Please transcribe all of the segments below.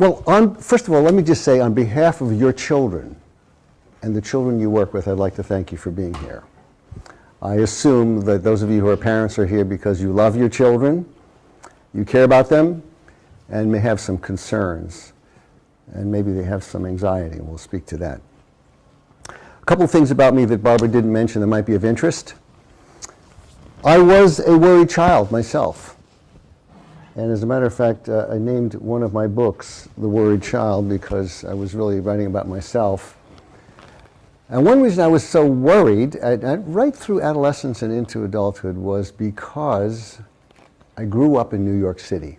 Well, first of all, let me just say on behalf of your children and the children you work with, I'd like to thank you for being here. I assume that those of you who are parents are here because you love your children, you care about them, and may have some concerns. And maybe they have some anxiety, and we'll speak to that. A couple of things about me that Barbara didn't mention that might be of interest. I was a worried child myself. And as a matter of fact, I named one of my books The Worried Child because I was really writing about myself. And one reason I was so worried, right through adolescence and into adulthood, was because I grew up in New York City.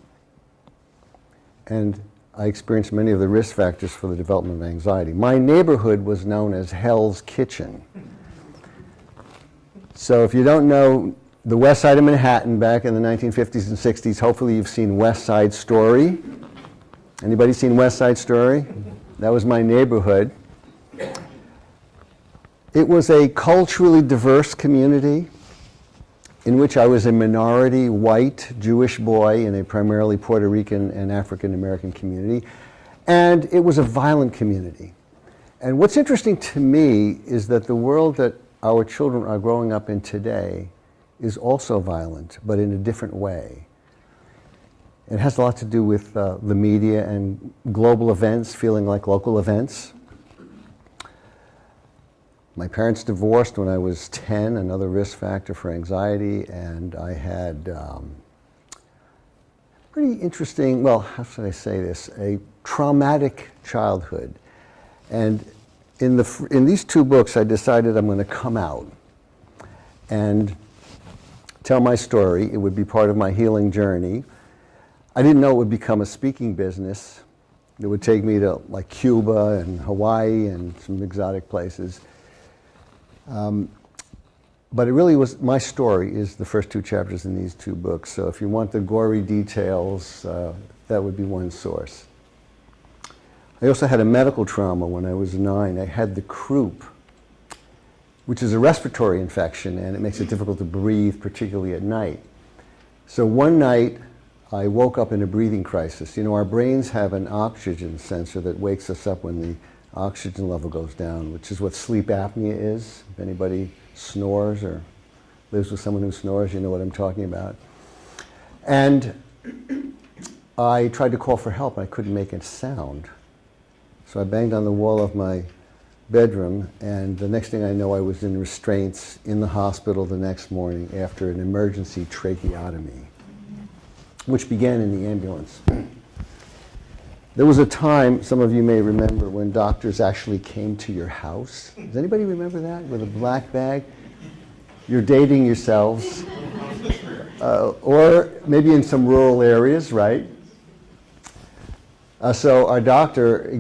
And I experienced many of the risk factors for the development of anxiety. My neighborhood was known as Hell's Kitchen. So if you don't know the West Side of Manhattan back in the 1950s and 60s, hopefully you've seen West Side Story. Anybody seen West Side Story? That was my neighborhood. It was a culturally diverse community in which I was a minority white Jewish boy in a primarily Puerto Rican and African American community. And it was a violent community. And what's interesting to me is that the world that our children are growing up in today is also violent, but in a different way. It has a lot to do with the media and global events feeling like local events. My parents divorced when I was 10, another risk factor for anxiety, and I had pretty interesting, well, how should I say this, a traumatic childhood. And in these two books, I decided I'm going to come out and tell my story. It would be part of my healing journey. I didn't know it would become a speaking business. It would take me to like Cuba and Hawaii and some exotic places. But it really was, my story is the first two chapters in these two books. So if you want the gory details, that would be one source. I also had a medical trauma when I was 9. I had the croup, which is a respiratory infection, and it makes it difficult to breathe, particularly at night. So one night, I woke up in a breathing crisis. You know, our brains have an oxygen sensor that wakes us up when the oxygen level goes down, which is what sleep apnea is. If anybody snores or lives with someone who snores, you know what I'm talking about. And I tried to call for help, and I couldn't make a sound. So I banged on the wall of my bedroom, and the next thing I know, I was in restraints in the hospital the next morning after an emergency tracheotomy, which began in the ambulance. There was a time, some of you may remember, when doctors actually came to your house. Does anybody remember that? With a black bag? You're dating yourselves. Or maybe in some rural areas, right? So our doctor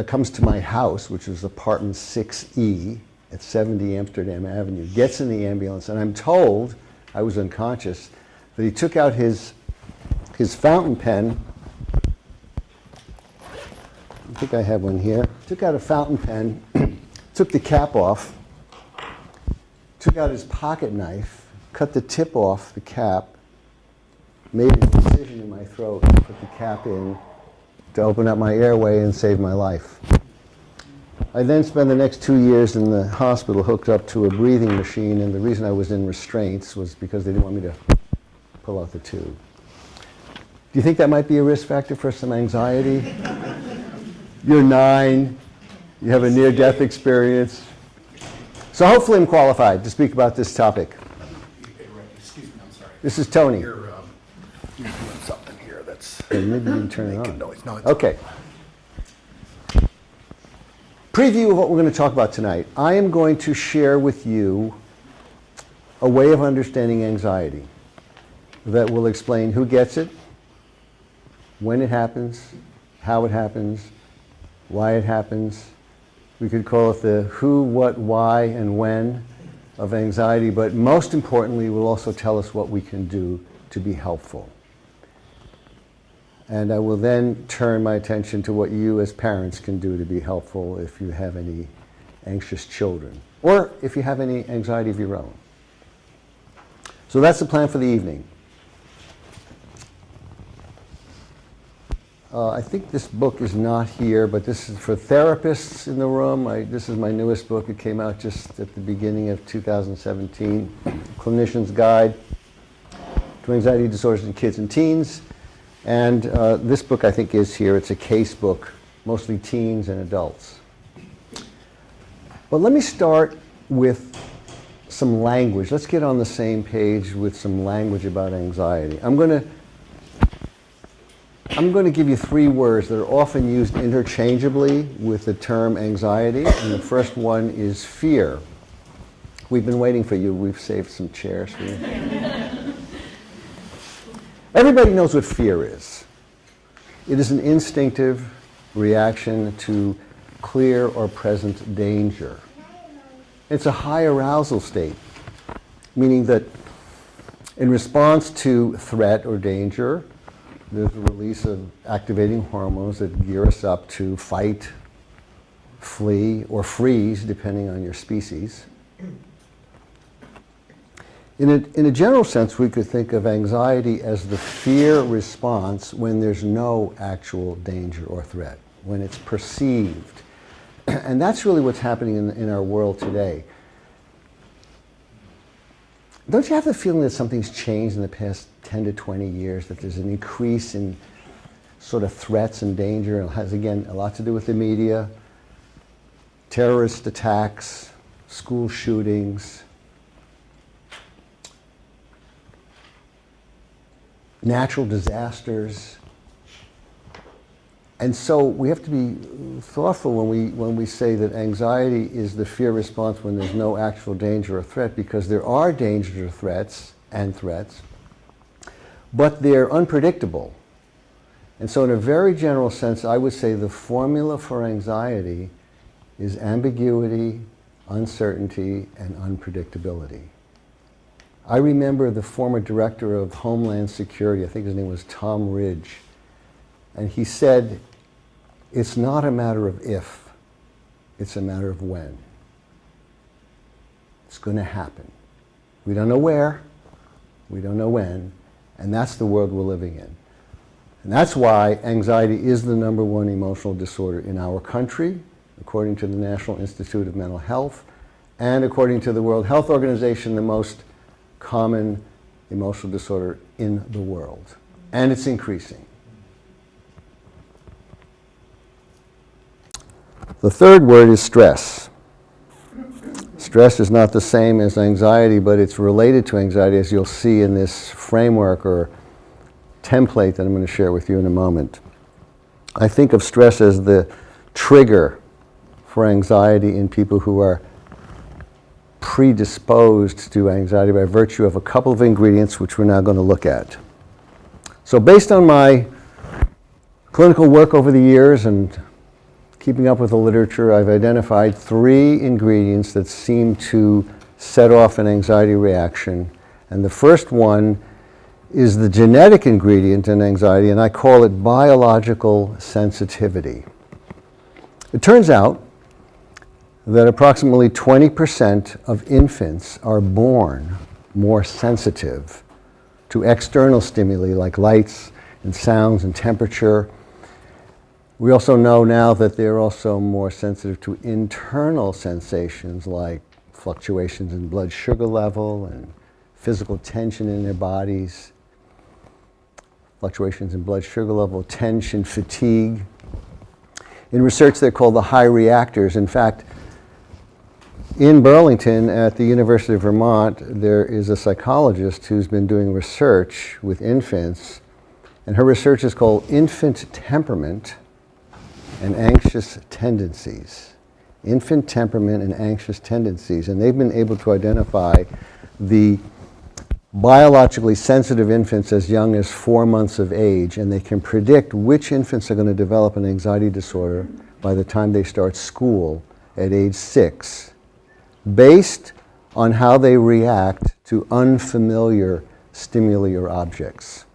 comes to my house, which was apartment 6E at 70 Amsterdam Avenue, gets in the ambulance, and I'm told, I was unconscious, that he took out his fountain pen. I think I have one here. Took out a fountain pen, took the cap off, took out his pocket knife, cut the tip off the cap, made an incision in my throat, put the cap in to open up my airway and save my life. I then spent the next 2 years in the hospital hooked up to a breathing machine, and the reason I was in restraints was because they didn't want me to pull out the tube. Do you think that might be a risk factor for some anxiety? You're 9, you have a near-death experience. So hopefully I'm qualified to speak about this topic. Excuse me, I'm sorry. This is Tony. You're doing something here that's Okay, maybe you can turn it making on. noise. No, it's Okay. Preview of what we're going to talk about tonight. I am going to share with you a way of understanding anxiety that will explain who gets it, when it happens, how it happens, why it happens. We could call it the who, what, why, and when of anxiety, but most importantly, it will also tell us what we can do to be helpful. And I will then turn my attention to what you as parents can do to be helpful if you have any anxious children, or if you have any anxiety of your own. So that's the plan for the evening. I think this book is not here, but this is for therapists in the room. This is my newest book. It came out just at the beginning of 2017, Clinician's Guide to Anxiety Disorders in Kids and Teens. And this book, I think, is here. It's a case book, mostly teens and adults. But let me start with some language. Let's get on the same page with some language about anxiety. I'm going to give you three words that are often used interchangeably with the term anxiety, and the first one is fear. We've been waiting for you. We've saved some chairs for you. Everybody knows what fear is. It is an instinctive reaction to clear or present danger. It's a high arousal state, meaning that in response to threat or danger, there's a release of activating hormones that gear us up to fight, flee, or freeze, depending on your species. In a general sense, we could think of anxiety as the fear response when there's no actual danger or threat, when it's perceived. And that's really what's happening in our world today. Don't you have the feeling that something's changed in the past 10 to 20 years, that there's an increase in sort of threats and danger? It has, again, a lot to do with the media, terrorist attacks, school shootings, natural disasters. And so we have to be thoughtful when we say that anxiety is the fear response when there's no actual danger or threat, because there are dangers or threats, but they're unpredictable. And so in a very general sense, I would say the formula for anxiety is ambiguity, uncertainty, and unpredictability. I remember the former director of Homeland Security, I think his name was Tom Ridge, and he said, it's not a matter of if, it's a matter of when. It's going to happen. We don't know where, we don't know when, and that's the world we're living in. And that's why anxiety is the #1 emotional disorder in our country, according to the National Institute of Mental Health, and according to the World Health Organization, the most common emotional disorder in the world. And it's increasing. The third word is stress. Stress is not the same as anxiety, but it's related to anxiety, as you'll see in this framework or template that I'm going to share with you in a moment. I think of stress as the trigger for anxiety in people who are predisposed to anxiety by virtue of a couple of ingredients which we're now going to look at. So based on my clinical work over the years and keeping up with the literature, I've identified 3 ingredients that seem to set off an anxiety reaction. And the first one is the genetic ingredient in anxiety, and I call it biological sensitivity. It turns out that approximately 20% of infants are born more sensitive to external stimuli like lights and sounds and temperature. We also know now that they're also more sensitive to internal sensations like fluctuations in blood sugar level and physical tension in their bodies, fluctuations in blood sugar level, tension, fatigue. In research, they're called the high reactors. In fact, in Burlington at the University of Vermont, there is a psychologist who's been doing research with infants, and her research is called Infant Temperament and Anxious Tendencies. Infant temperament and anxious tendencies. And they've been able to identify the biologically sensitive infants as young as 4 months of age, and they can predict which infants are going to develop an anxiety disorder by the time they start school at age 6, based on how they react to unfamiliar stimuli or objects.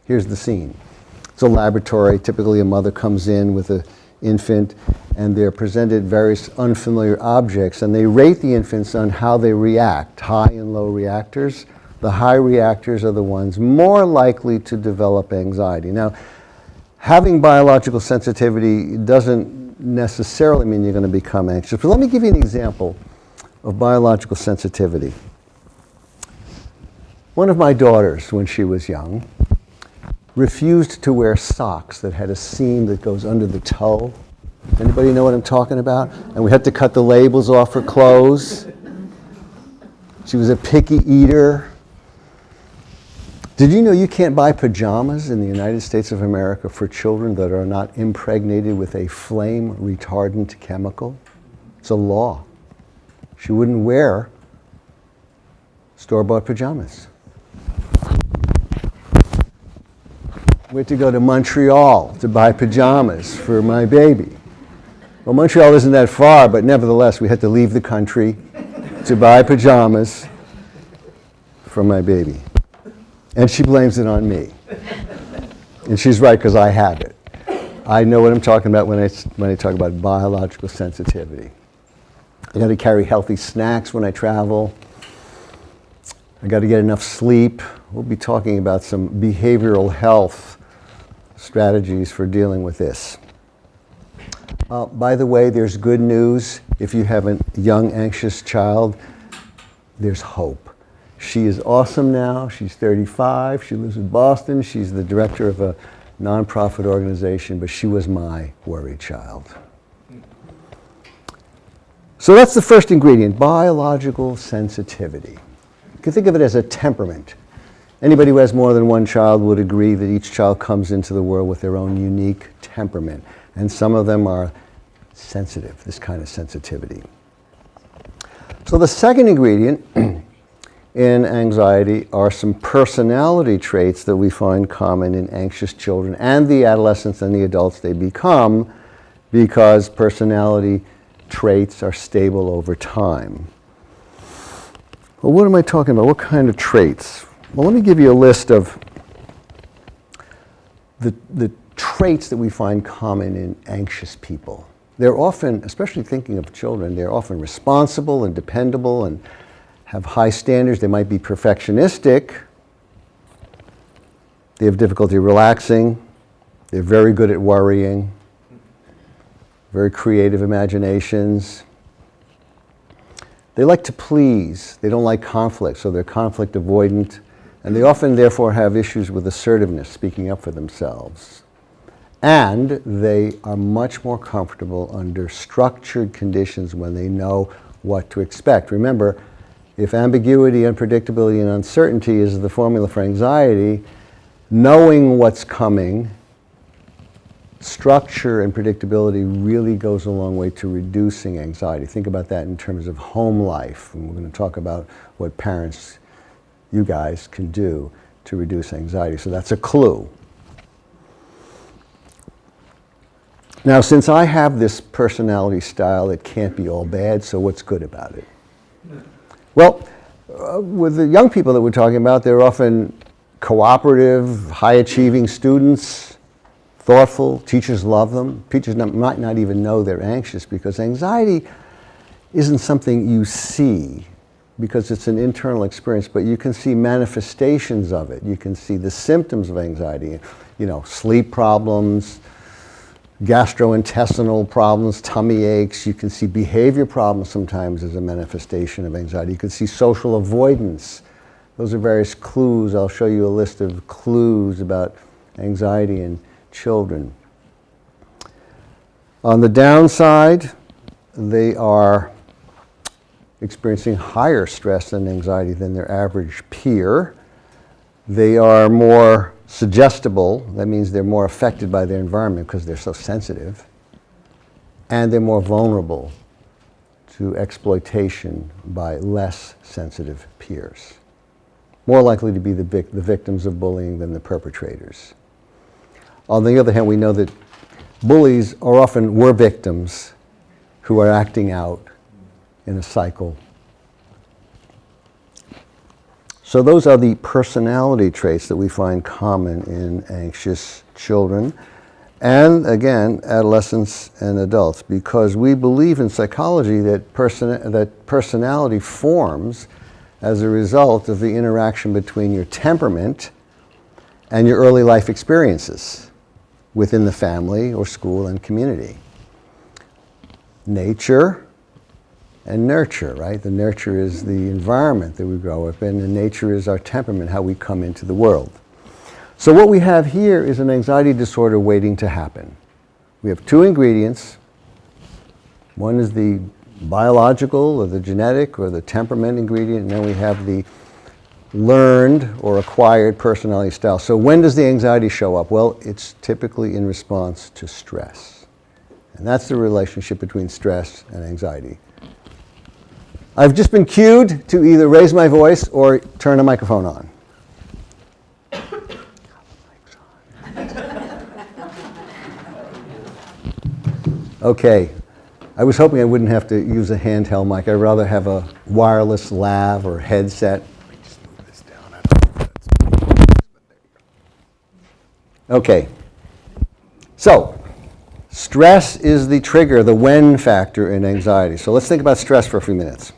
Here's the scene. It's a laboratory. Typically a mother comes in with an infant and they're presented various unfamiliar objects, and they rate the infants on how they react, high and low reactors. The high reactors are the ones more likely to develop anxiety. Now, Having biological sensitivity doesn't necessarily mean you're going to become anxious. But let me give you an example of biological sensitivity. One of my daughters, when she was young, refused to wear socks that had a seam that goes under the toe. Anybody know what I'm talking about? And we had to cut the labels off her clothes. She was a picky eater. Did you know you can't buy pajamas in the United States of America for children that are not impregnated with a flame retardant chemical? It's a law. She wouldn't wear store-bought pajamas. We had to go to Montreal to buy pajamas for my baby. Well, Montreal isn't that far, but nevertheless, we had to leave the country to buy pajamas for my baby. And she blames it on me. And she's right, because I have it. I know what I'm talking about when I talk about biological sensitivity. I got to carry healthy snacks when I travel. I got to get enough sleep. We'll be talking about some behavioral health strategies for dealing with this. By the way, there's good news. If you have a young, anxious child, there's hope. She is awesome now. She's 35. She lives in Boston. She's the director of a nonprofit organization, but she was my worried child. So that's the first ingredient, biological sensitivity. You can think of it as a temperament. Anybody who has more than one child would agree that each child comes into the world with their own unique temperament. And some of them are sensitive, this kind of sensitivity. So the second ingredient in anxiety are some personality traits that we find common in anxious children and the adolescents and the adults they become, because personality traits are stable over time. Well, what am I talking about? What kind of traits? Well, let me give you a list of the traits that we find common in anxious people. They're often, especially thinking of children, they're often responsible and dependable and have high standards. They might be perfectionistic. They have difficulty relaxing. They're very good at worrying. Very creative imaginations. They like to please. They don't like conflict, so they're conflict avoidant. And they often, therefore, have issues with assertiveness, speaking up for themselves. And they are much more comfortable under structured conditions when they know what to expect. Remember, if ambiguity, unpredictability, and uncertainty is the formula for anxiety, knowing what's coming, structure and predictability really goes a long way to reducing anxiety. Think about that in terms of home life. And we're going to talk about what parents, you guys, can do to reduce anxiety. So that's a clue. Now, since I have this personality style, it can't be all bad, so what's good about it? Well, with the young people that we're talking about, they're often cooperative, high-achieving students, thoughtful. Teachers love them. Teachers might not even know they're anxious, because anxiety isn't something you see, because it's an internal experience, but you can see manifestations of it. You can see the symptoms of anxiety, sleep problems, gastrointestinal problems, tummy aches. You can see behavior problems sometimes as a manifestation of anxiety. You can see social avoidance. Those are various clues. I'll show you a list of clues about anxiety in children. On the downside, they are experiencing higher stress and anxiety than their average peer. They are more suggestible. That means they're more affected by their environment because they're so sensitive. And they're more vulnerable to exploitation by less sensitive peers. More likely to be the victims of bullying than the perpetrators. On the other hand, we know that bullies were victims who are acting out in a cycle. So those are the personality traits that we find common in anxious children and, again, adolescents and adults, because we believe in psychology that personality forms as a result of the interaction between your temperament and your early life experiences. within the family or school and community. Nature and nurture, right? The nurture is the environment that we grow up in, and nature is our temperament, how we come into the world. So what we have here is an anxiety disorder waiting to happen. We have two ingredients. One is the biological or the genetic or the temperament ingredient, and then we have the learned or acquired personality style. So when does the anxiety show up? Well, it's typically in response to stress. And that's the relationship between stress and anxiety. I've just been cued to either raise my voice or turn a microphone on. Okay. I was hoping I wouldn't have to use a handheld mic. I'd rather have a wireless lav or headset. Let me just move this down. I don't know if that's, but there you go. Okay. So, stress is the trigger, the when factor in anxiety. So let's think about stress for a few minutes.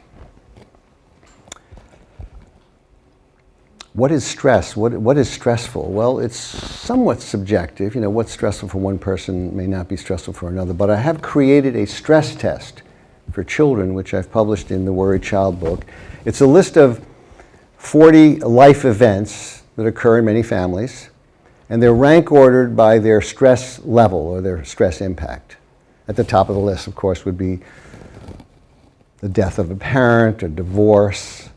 What is stress? What is stressful? Well, it's somewhat subjective. You know, what's stressful for one person may not be stressful for another. But I have created a stress test for children, which I've published in the Worried Child book. It's a list of 40 life events that occur in many families, and they're rank ordered by their stress level or their stress impact. At the top of the list, of course, would be the death of a parent, or divorce,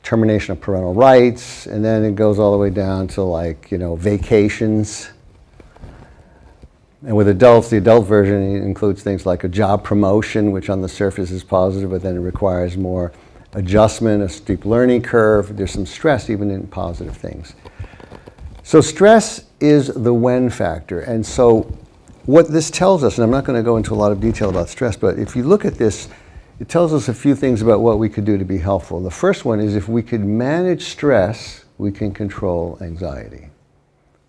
termination of parental rights, and then it goes all the way down to, like, you know, vacations. And with adults, the adult version includes things like a job promotion, which on the surface is positive, but then it requires more adjustment, a steep learning curve. There's some stress even in positive things. So stress is the when factor. And so what this tells us, and I'm not going to go into a lot of detail about stress, but if you look at this, it tells us a few things about what we could do to be helpful. The first one is if we could manage stress, we can control anxiety.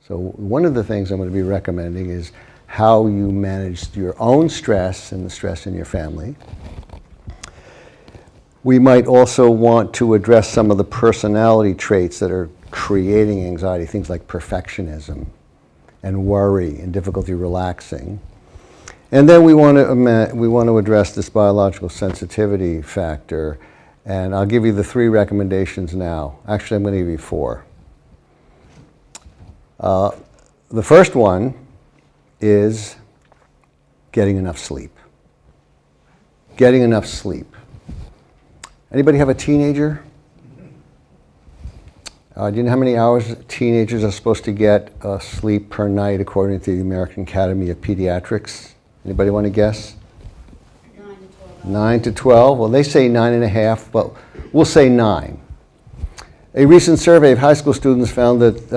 So one of the things I'm going to be recommending is how you manage your own stress and the stress in your family. We might also want to address some of the personality traits that are creating anxiety, things like perfectionism and worry and difficulty relaxing. And then we want to address this biological sensitivity factor, and I'll give you the 3 recommendations now. Actually, I'm going to give you 4. The first one is getting enough sleep. Getting enough sleep. Anybody have a teenager? Do you know how many hours teenagers are supposed to get sleep per night according to the American Academy of Pediatrics? Anybody want to guess? 9 to 12. 9 to 12. Well, they say 9.5, but we'll say 9. A recent survey of high school students found that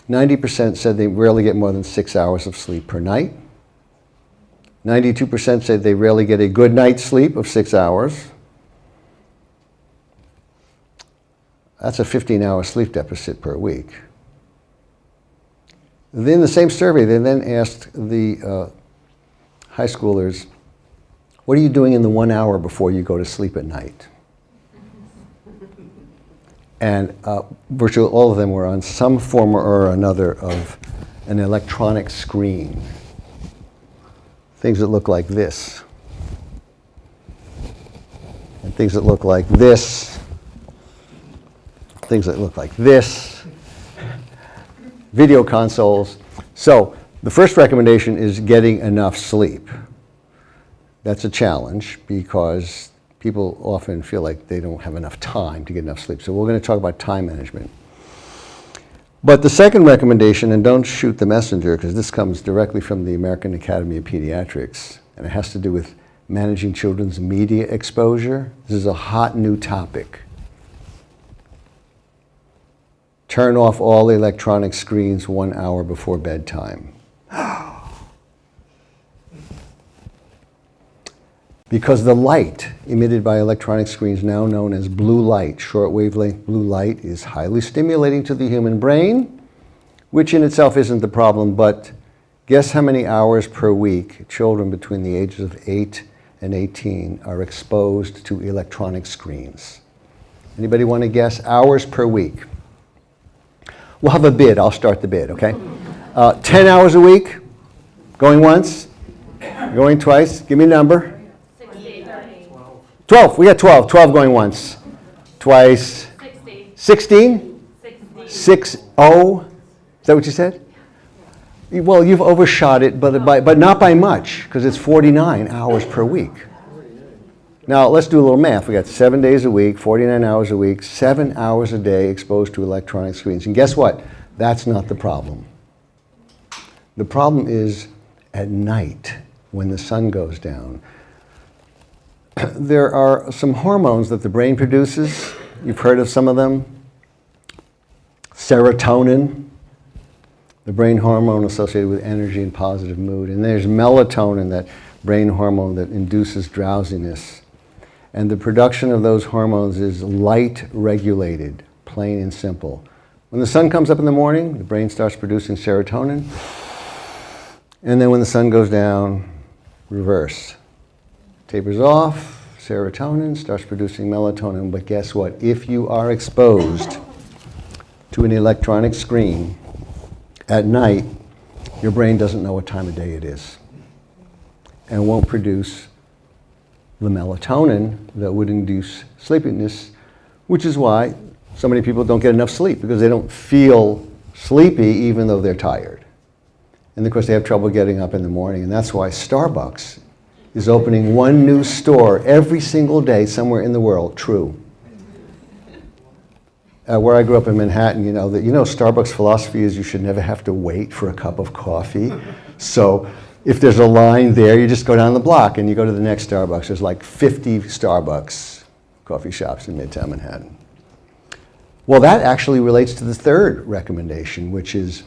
90% said they rarely get more than 6 hours of sleep per night. 92% said they rarely get a good night's sleep of 6 hours. That's a 15-hour sleep deficit per week. In the same survey, they then asked the high schoolers, what are you doing in the 1 hour before you go to sleep at night? And virtually all of them were on some form or another of an electronic screen. Things that look like this. And things that look like this. Things that look like this. Video consoles. So the first recommendation is getting enough sleep. That's a challenge because people often feel like they don't have enough time to get enough sleep. So we're going to talk about time management. But the second recommendation, and don't shoot the messenger because this comes directly from the American Academy of Pediatrics, and it has to do with managing children's media exposure. This is a hot new topic. Turn off all electronic screens 1 hour before bedtime. Because the light emitted by electronic screens, now known as blue light, short wavelength blue light, is highly stimulating to the human brain, which in itself isn't the problem, but guess how many hours per week children between the ages of 8 and 18 are exposed to electronic screens? Anybody want to guess? Hours per week. We'll have a bid. I'll start the bid, okay? 10 hours a week, going once, going twice. Give me a number. 12. We got 12. 12 going once. Twice. 16? 6, oh. Is that what you said? Well, you've overshot it, but not by much, because it's 49 hours per week. Now, let's do a little math. We got 7 days a week, 49 hours a week, 7 hours a day exposed to electronic screens. And guess what? That's not the problem. The problem is at night when the sun goes down. There are some hormones that the brain produces. You've heard of some of them. Serotonin, the brain hormone associated with energy and positive mood. And there's melatonin, that brain hormone that induces drowsiness. And the production of those hormones is light regulated, plain and simple. When the sun comes up in the morning, the brain starts producing serotonin. And then when the sun goes down, reverse. Tapers off, serotonin starts producing melatonin. But guess what? If you are exposed to an electronic screen at night, your brain doesn't know what time of day it is and won't produce the melatonin that would induce sleepiness, which is why so many people don't get enough sleep, because they don't feel sleepy even though they're tired. And of course they have trouble getting up in the morning, and that's why Starbucks is opening one new store every single day somewhere in the world. True. Where I grew up in Manhattan, Starbucks' philosophy is you should never have to wait for a cup of coffee. So if there's a line there, you just go down the block and you go to the next Starbucks. There's like 50 Starbucks coffee shops in Midtown Manhattan. Well, that actually relates to the third recommendation, which is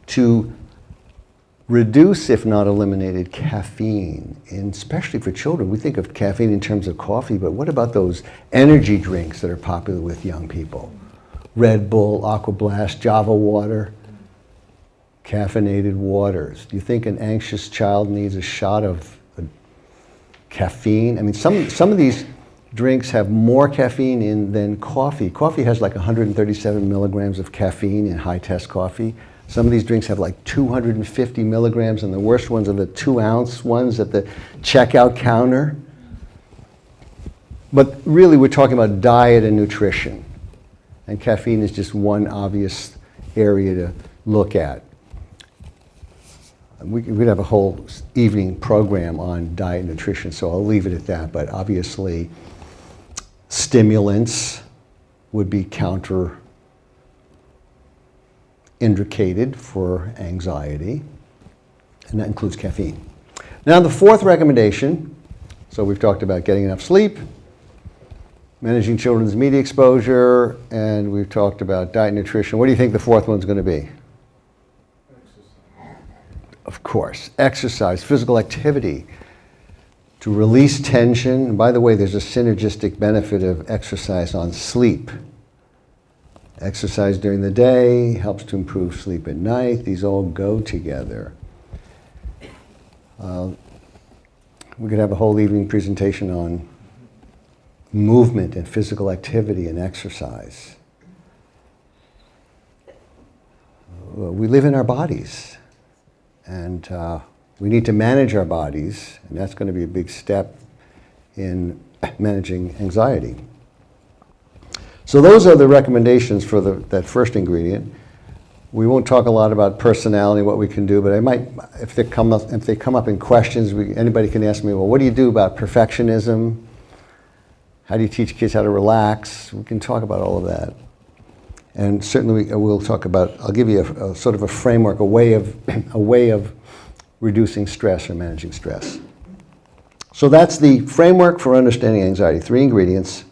to reduce, if not eliminated, caffeine, and especially for children. We think of caffeine in terms of coffee, but what about those energy drinks that are popular with young people? Red Bull, Aqua Blast, Java Water, caffeinated waters. Do you think an anxious child needs a shot of caffeine? I mean, some of these drinks have more caffeine in than coffee. Coffee has like 137 milligrams of caffeine in high-test coffee. Some of these drinks have like 250 milligrams, and the worst ones are the 2-ounce ones at the checkout counter. But really, we're talking about diet and nutrition. And caffeine is just one obvious area to look at. We'd have a whole evening program on diet and nutrition, so I'll leave it at that. But obviously, stimulants would be counterindicated for anxiety, and that includes caffeine. Now, the fourth recommendation, so we've talked about getting enough sleep, managing children's media exposure, and we've talked about diet and nutrition. What do you think the fourth one's going to be? Exercise. Of course, exercise, physical activity, to release tension. And by the way, there's a synergistic benefit of exercise on sleep. Exercise during the day helps to improve sleep at night. These all go together. We could have a whole evening presentation on movement and physical activity and exercise. We live in our bodies, and we need to manage our bodies, and that's going to be a big step in managing anxiety. So those are the recommendations for that first ingredient. We won't talk a lot about personality, what we can do, but I might, if they come up in questions, anybody can ask me, well, what do you do about perfectionism? How do you teach kids how to relax? We can talk about all of that. And certainly we'll talk about, I'll give you a sort of a framework, a way of reducing stress or managing stress. So that's the framework for understanding anxiety, 3 ingredients.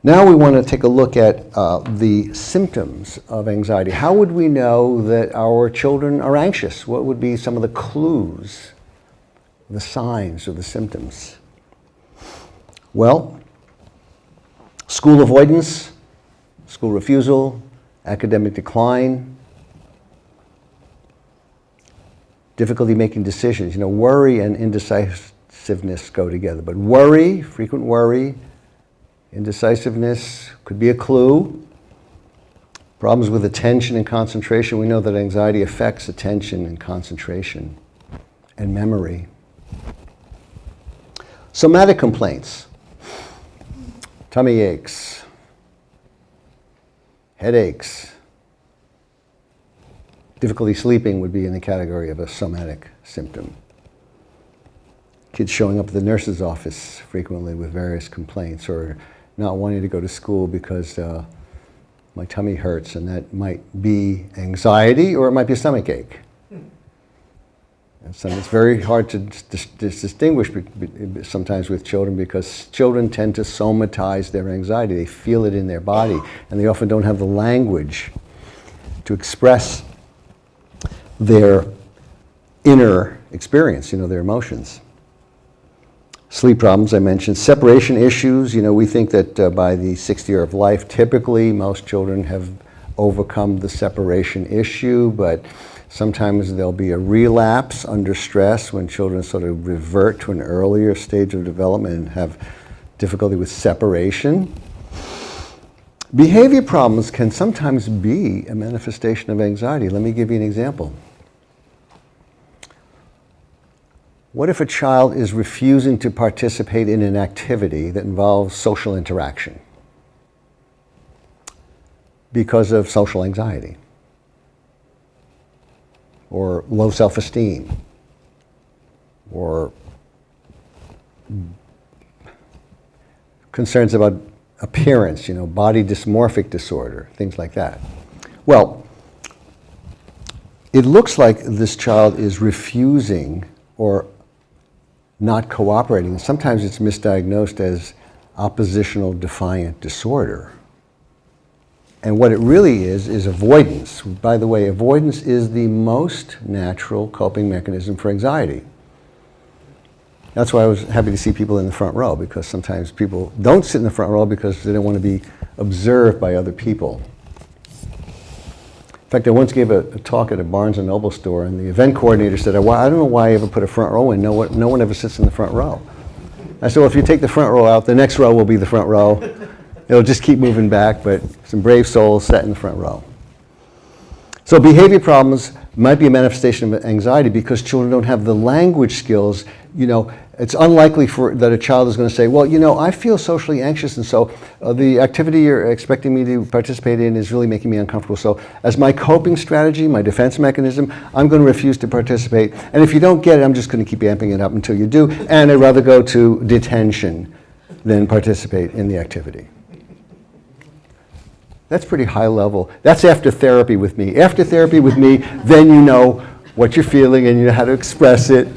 Now we want to take a look at the symptoms of anxiety. How would we know that our children are anxious? What would be some of the clues, the signs or the symptoms? Well, school avoidance, school refusal, academic decline, difficulty making decisions. Worry and indecisiveness go together. But worry, frequent worry, indecisiveness could be a clue. Problems with attention and concentration. We know that anxiety affects attention and concentration and memory. Somatic complaints. Tummy aches, headaches, difficulty sleeping would be in the category of a somatic symptom. Kids showing up at the nurse's office frequently with various complaints, or not wanting to go to school because my tummy hurts, and that might be anxiety or it might be a stomach ache. And so it's very hard to distinguish sometimes with children, because children tend to somatize their anxiety. They feel it in their body, and they often don't have the language to express their inner experience, their emotions. Sleep problems, I mentioned. Separation issues, we think that by the 6th year of life, typically most children have overcome the separation issue, but sometimes there'll be a relapse under stress when children sort of revert to an earlier stage of development and have difficulty with separation. Behavior problems can sometimes be a manifestation of anxiety. Let me give you an example. What if a child is refusing to participate in an activity that involves social interaction because of social anxiety or low self-esteem or concerns about appearance, body dysmorphic disorder, things like that? Well, it looks like this child is refusing or not cooperating. Sometimes it's misdiagnosed as oppositional defiant disorder. And what it really is avoidance. By the way, avoidance is the most natural coping mechanism for anxiety. That's why I was happy to see people in the front row, because sometimes people don't sit in the front row because they don't want to be observed by other people. In fact, I once gave a talk at a Barnes & Noble store, and the event coordinator said, I don't know why I ever put a front row in. No one ever sits in the front row. I said, well, if you take the front row out, the next row will be the front row. It'll just keep moving back, but some brave souls sat in the front row. So behavior problems might be a manifestation of anxiety because children don't have the language skills. It's unlikely that a child is going to say, well, I feel socially anxious, and so the activity you're expecting me to participate in is really making me uncomfortable. So as my coping strategy, my defense mechanism, I'm going to refuse to participate. And if you don't get it, I'm just going to keep amping it up until you do. And I'd rather go to detention than participate in the activity. That's pretty high level. That's after therapy with me. After therapy with me, then you know what you're feeling and you know how to express it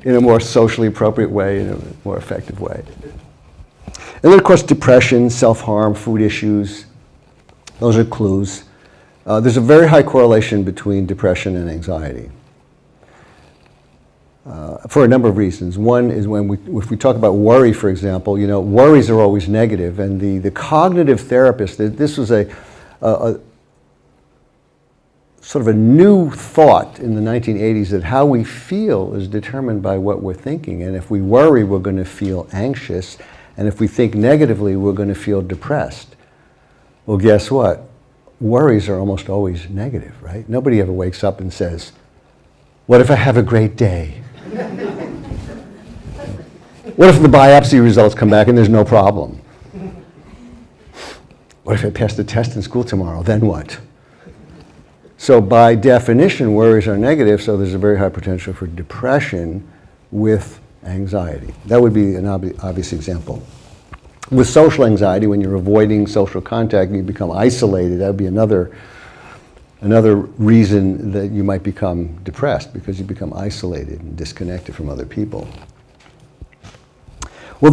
in a more socially appropriate way, in a more effective way. And then, of course, depression, self-harm, food issues, those are clues. There's a very high correlation between depression and anxiety for a number of reasons. One is if we talk about worry, for example, worries are always negative, and the cognitive therapist, this was a sort of a new thought in the 1980s that how we feel is determined by what we're thinking. And if we worry, we're going to feel anxious. And if we think negatively, we're going to feel depressed. Well, guess what? Worries are almost always negative, right? Nobody ever wakes up and says, what if I have a great day? What if the biopsy results come back and there's no problem? What if I pass the test in school tomorrow? Then what? So by definition, worries are negative, so there's a very high potential for depression with anxiety. That would be an obvious example. With social anxiety, when you're avoiding social contact, you become isolated. That would be another reason that you might become depressed, because you become isolated and disconnected from other people. Well,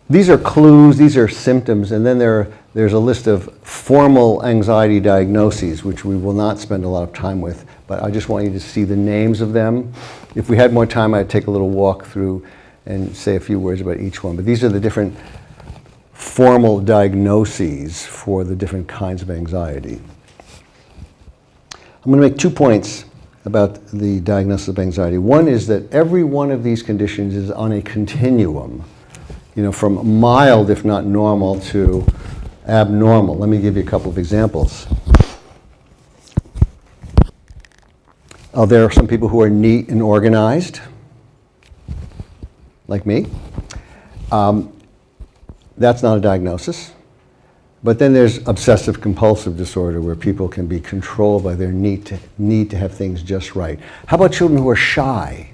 these are clues, these are symptoms, and then there's a list of formal anxiety diagnoses, which we will not spend a lot of time with, but I just want you to see the names of them. If we had more time, I'd take a little walk through and say a few words about each one. But these are the different formal diagnoses for the different kinds of anxiety. I'm going to make 2 points about the diagnosis of anxiety. One is that every one of these conditions is on a continuum, from mild, if not normal, to abnormal. Let me give you a couple of examples. There are some people who are neat and organized, like me. That's not a diagnosis. But then there's obsessive compulsive disorder, where people can be controlled by their need to have things just right. How about children who are shy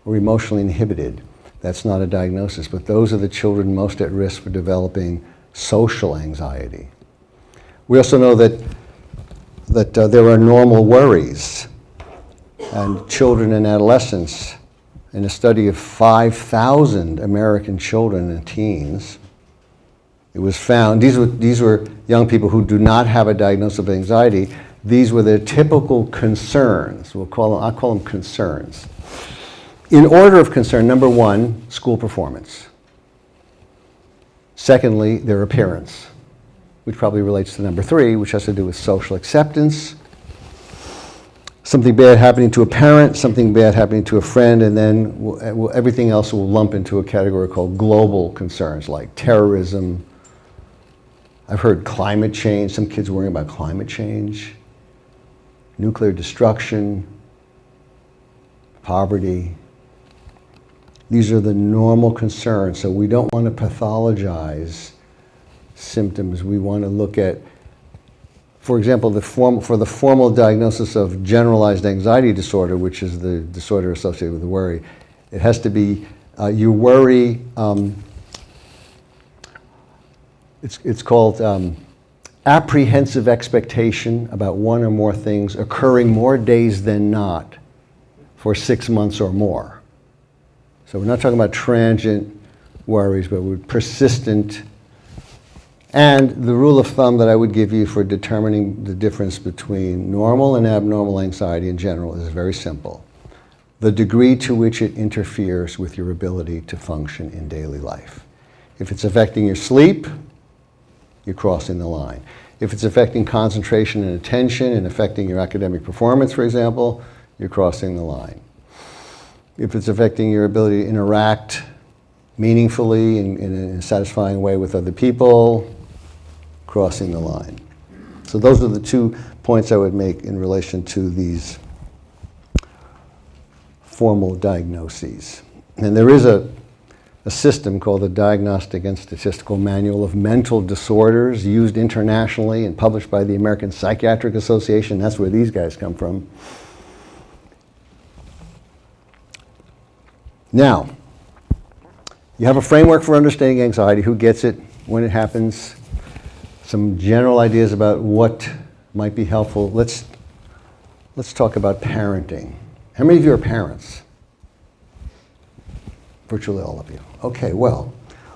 or emotionally inhibited? That's not a diagnosis, but those are the children most at risk for developing social anxiety. We also know that there are normal worries, and children and adolescents, in a study of 5,000 American children and teens, it was found, these were young people who do not have a diagnosis of anxiety. These were their typical concerns. I'll call them concerns. In order of concern, number one, school performance. Secondly, their appearance, which probably relates to number three, which has to do with social acceptance. Something bad happening to a parent, something bad happening to a friend, and then everything else will lump into a category called global concerns, like terrorism. I've heard climate change, some kids worrying about climate change, nuclear destruction, poverty. These are the normal concerns, so we don't want to pathologize symptoms. We want to look at, for example, for the formal diagnosis of generalized anxiety disorder, which is the disorder associated with worry, it has to be, you worry, it's called apprehensive expectation about one or more things occurring more days than not for 6 months or more. So we're not talking about transient worries, but we're persistent. And the rule of thumb that I would give you for determining the difference between normal and abnormal anxiety in general is very simple. The degree to which it interferes with your ability to function in daily life. If it's affecting your sleep, you're crossing the line. If it's affecting concentration and attention and affecting your academic performance, for example, you're crossing the line. If it's affecting your ability to interact meaningfully in a satisfying way with other people, crossing the line. So those are the 2 points I would make in relation to these formal diagnoses. And there is a system called the Diagnostic and Statistical Manual of Mental Disorders, used internationally and published by the American Psychiatric Association. That's where these guys come from. Now, you have a framework for understanding anxiety, who gets it, when it happens, some general ideas about what might be helpful. Let's talk about parenting. How many of you are parents? Virtually all of you. Okay, well,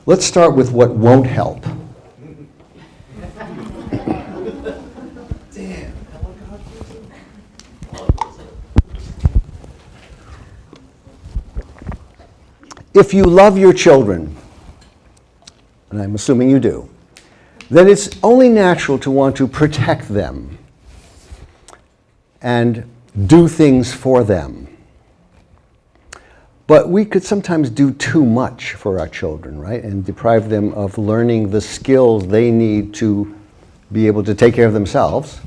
let's start with what won't help. If you love your children, and I'm assuming you do, then it's only natural to want to protect them and do things for them. But we could sometimes do too much for our children, right? And deprive them of learning the skills they need to be able to take care of themselves.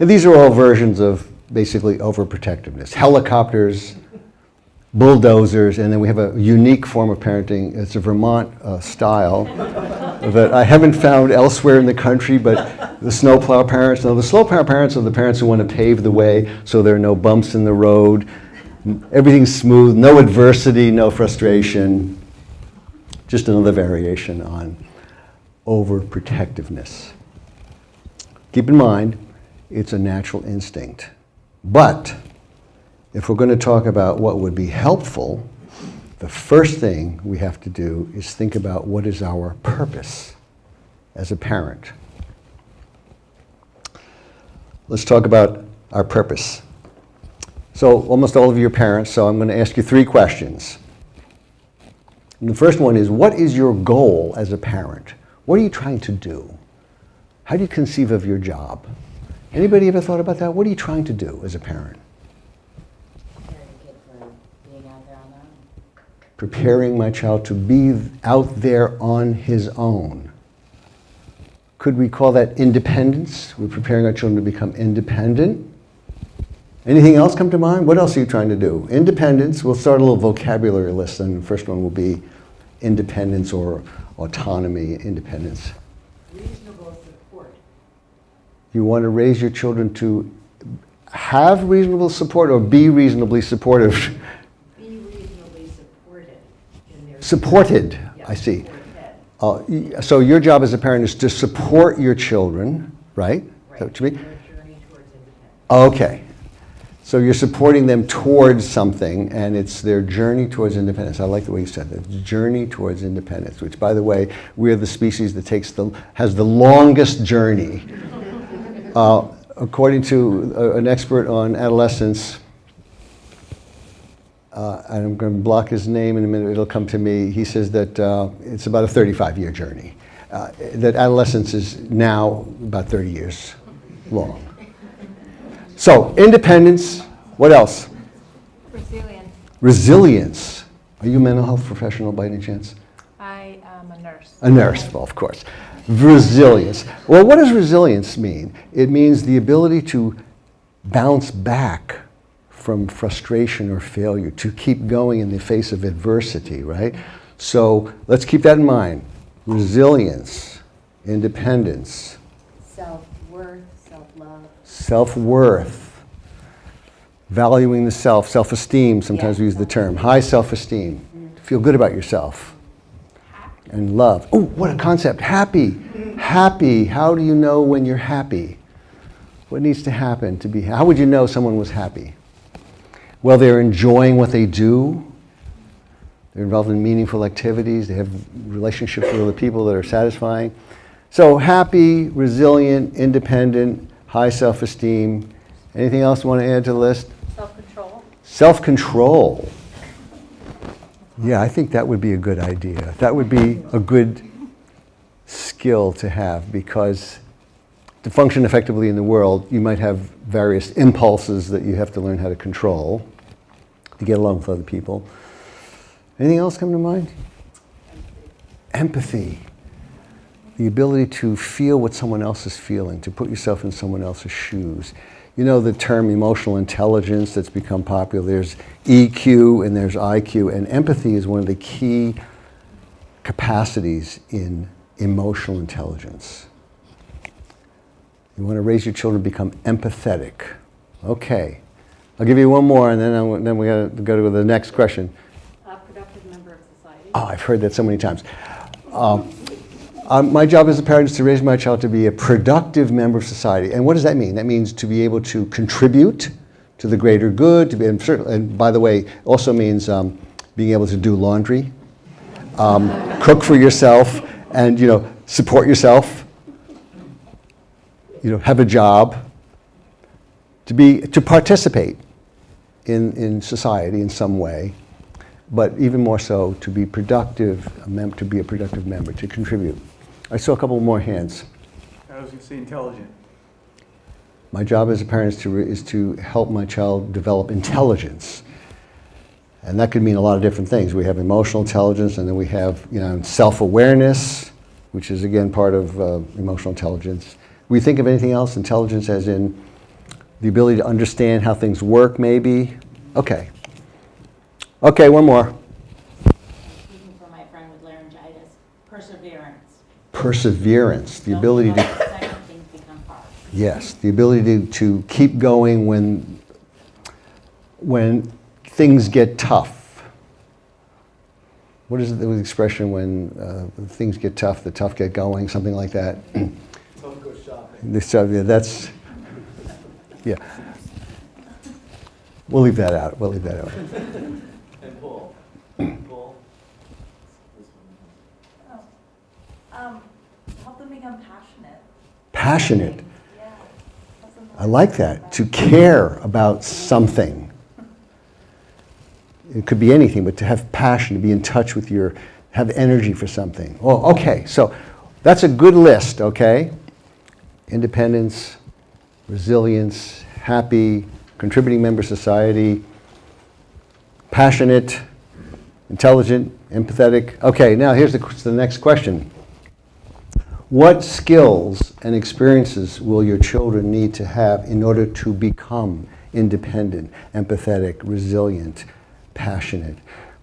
And these are all versions of basically overprotectiveness. Helicopters, bulldozers, and then we have a unique form of parenting. It's a Vermont style that I haven't found elsewhere in the country, but the snowplow parents. Now, the snowplow parents are the parents who want to pave the way so there are no bumps in the road, everything's smooth, no adversity, no frustration. Just another variation on overprotectiveness. Keep in mind, it's a natural instinct. But if we're going to talk about what would be helpful, the first thing we have to do is think about what is our purpose as a parent. Let's talk about our purpose. So almost all of you are parents, so I'm going to ask you 3 questions. And the first one is, what is your goal as a parent? What are you trying to do? How do you conceive of your job? Anybody ever thought about that? What are you trying to do as a parent? Preparing my child to be out there on his own. Could we call that independence? We're preparing our children to become independent. Anything else come to mind? What else are you trying to do? Independence, we'll start a little vocabulary list, and the first one will be independence or autonomy, independence. Reasonable support. You want to raise your children to have reasonable support or be reasonably supportive? Be reasonably supported in their... Supported, Yeah, I see. supported. So your job as a parent is to support your children, right? Is that what you mean? Their journey towards independence. Okay. So you're supporting them towards something, and it's their journey towards independence. I like the way you said that. Journey towards independence, which, by the way, we're the species that has the longest journey. According to an expert on adolescence, and I'm going to block his name in a minute, it'll come to me, he says that it's about a 35-year journey. That adolescence is now about 30 years long. So, independence, what else? Resilience. Resilience. Are you a mental health professional by any chance? I am a nurse. A nurse, well, of course. Resilience. Well, what does resilience mean? It means the ability to bounce back from frustration or failure, to keep going in the face of adversity, right? So, let's keep that in mind. Resilience, independence, Self-worth, self-love. self-worth, valuing the self, self-esteem, sometimes we use the term, high self-esteem, feel good about yourself, and love. Oh, what a concept, happy, happy, how do you know when you're happy? What needs to happen to be, how would you know someone was happy? Well, they're enjoying what they do, they're involved in meaningful activities, they have relationships with other people that are satisfying. So happy, resilient, independent, high self-esteem. Anything else you want to add to the list? Self-control. Self-control. Yeah, I think that would be a good idea. That would be a good skill to have, because to function effectively in the world, you might have various impulses that you have to learn how to control to get along with other people. Anything else come to mind? Empathy. The ability to feel what someone else is feeling, to put yourself in someone else's shoes. You know the term emotional intelligence that's become popular. There's EQ and there's IQ, and empathy is one of the key capacities in emotional intelligence. You want to raise your children to become empathetic. Okay. I'll give you one more, and then we got to go to the next question. A productive member of society. Oh, I've heard that so many times. My job as a parent is to raise my child to be a productive member of society. And what does that mean? That means to be able to contribute to the greater good, to be, and by the way, also means being able to do laundry, cook for yourself, and support yourself, have a job, to participate in society in some way, but even more so to be productive, to be a productive member, to contribute. I saw a couple more hands. I was going to say intelligent. My job as a parent is to help my child develop intelligence. And that could mean a lot of different things. We have emotional intelligence, and then we have self-awareness, which is again part of emotional intelligence. We think of anything else, intelligence as in the ability to understand how things work, maybe. Okay. Okay, one more. Speaking for my friend with laryngitis, perseverance. Perseverance, the ability to... Second things become hard. Yes, the ability to keep going when things get tough. What is the expression when things get tough, the tough get going, something like that? Tough go shopping. Yeah, that's, yeah. We'll leave that out. We'll leave that out. And Paul. Paul. Help them become passionate. Passionate. Yeah. That's important. I like that. To care about something. It could be anything, but to have passion, to be in touch with have energy for something. Oh, okay. So that's a good list, okay? Independence, resilience, happy, contributing member of society, passionate, intelligent, empathetic. Okay, now here's the next question. What skills and experiences will your children need to have in order to become independent, empathetic, resilient, passionate?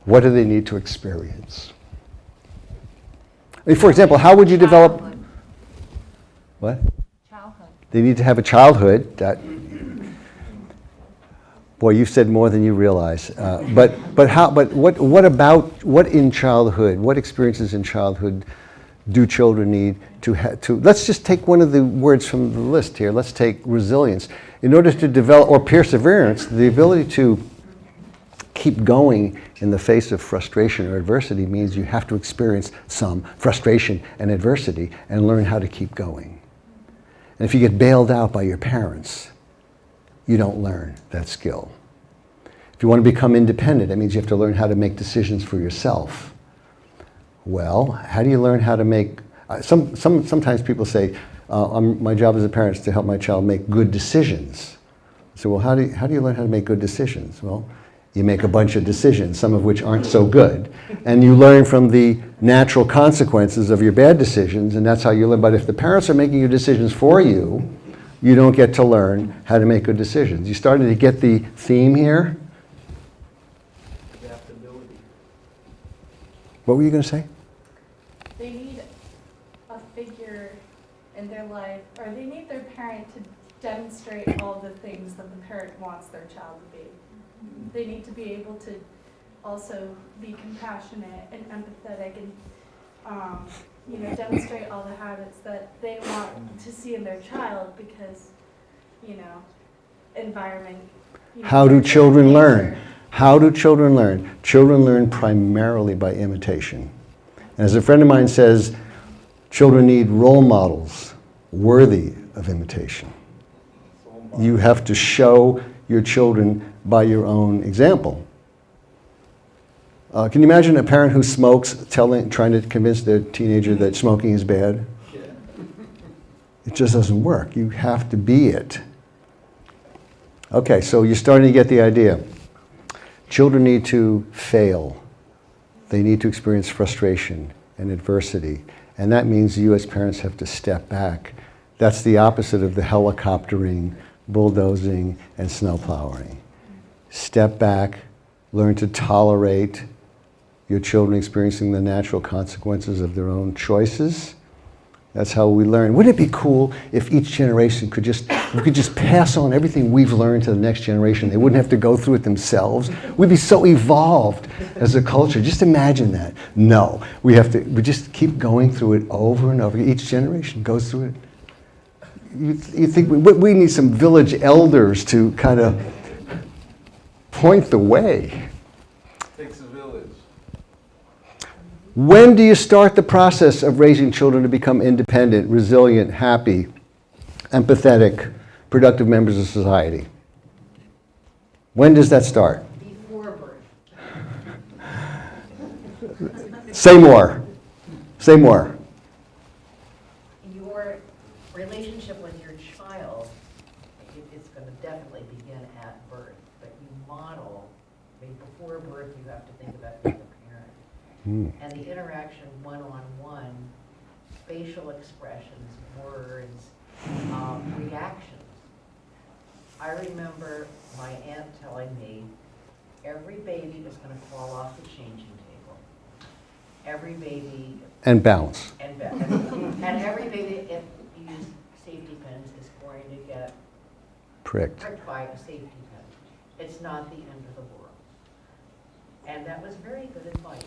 What do they need to experience? I mean, for example, how would you develop... Childhood. What? Childhood. They need to have a childhood. That, boy, you've said more than you realize. But what in childhood? What experiences in childhood do children need to have? Let's just take one of the words from the list here. Let's take resilience. In order to develop, or perseverance, the ability to keep going in the face of frustration or adversity means you have to experience some frustration and adversity and learn how to keep going. And if you get bailed out by your parents, you don't learn that skill. If you want to become independent, that means you have to learn how to make decisions for yourself. Well, how do you learn how to make... sometimes people say, my job as a parent is to help my child make good decisions. So, well, how do you learn how to make good decisions? Well, you make a bunch of decisions, some of which aren't so good, and you learn from the natural consequences of your bad decisions, and that's how you learn. But if the parents are making your decisions for you, you don't get to learn how to make good decisions. You started to get the theme here? Adaptability. What were you going to say? They need a figure in their life, or they need their parent to demonstrate all the things that the parent wants their child to be. They need to be able to also be compassionate and empathetic and, demonstrate all the habits that they want to see in their child because, environment. How do nurture, children learn? nature. How do children learn? Children learn primarily by imitation. And as a friend of mine says, children need role models worthy of imitation. You have to show your children by your own example. Can you imagine a parent who smokes trying to convince their teenager that smoking is bad? Yeah. It just doesn't work. You have to be it. Okay, so you're starting to get the idea. Children need to fail. They need to experience frustration and adversity. And that means you as parents have to step back. That's the opposite of the helicoptering, bulldozing, and snowplowing. Step back, learn to tolerate your children experiencing the natural consequences of their own choices. That's how we learn. Wouldn't it be cool if each generation we could just pass on everything we've learned to the next generation? They wouldn't have to go through it themselves. We'd be so evolved as a culture. Just imagine that. No, we just keep going through it over and over. Each generation goes through it. You think we need some village elders to kind of point the way. Takes a village. When do you start the process of raising children to become independent, resilient, happy, empathetic, productive members of society? When does that start? Before birth. Say more. Say more. Your relationship with your child, it's going to definitely begin at birth, but you model, before birth you have to think about being a parent. And the interaction one-on-one, facial expressions, words, reactions. I remember my aunt telling me, every baby is going to fall off the changing table. Every baby... And balance. And every baby, if you use safety pins, is going to get Pricked. by a safety pin. It's not the end of the world. And that was very good advice,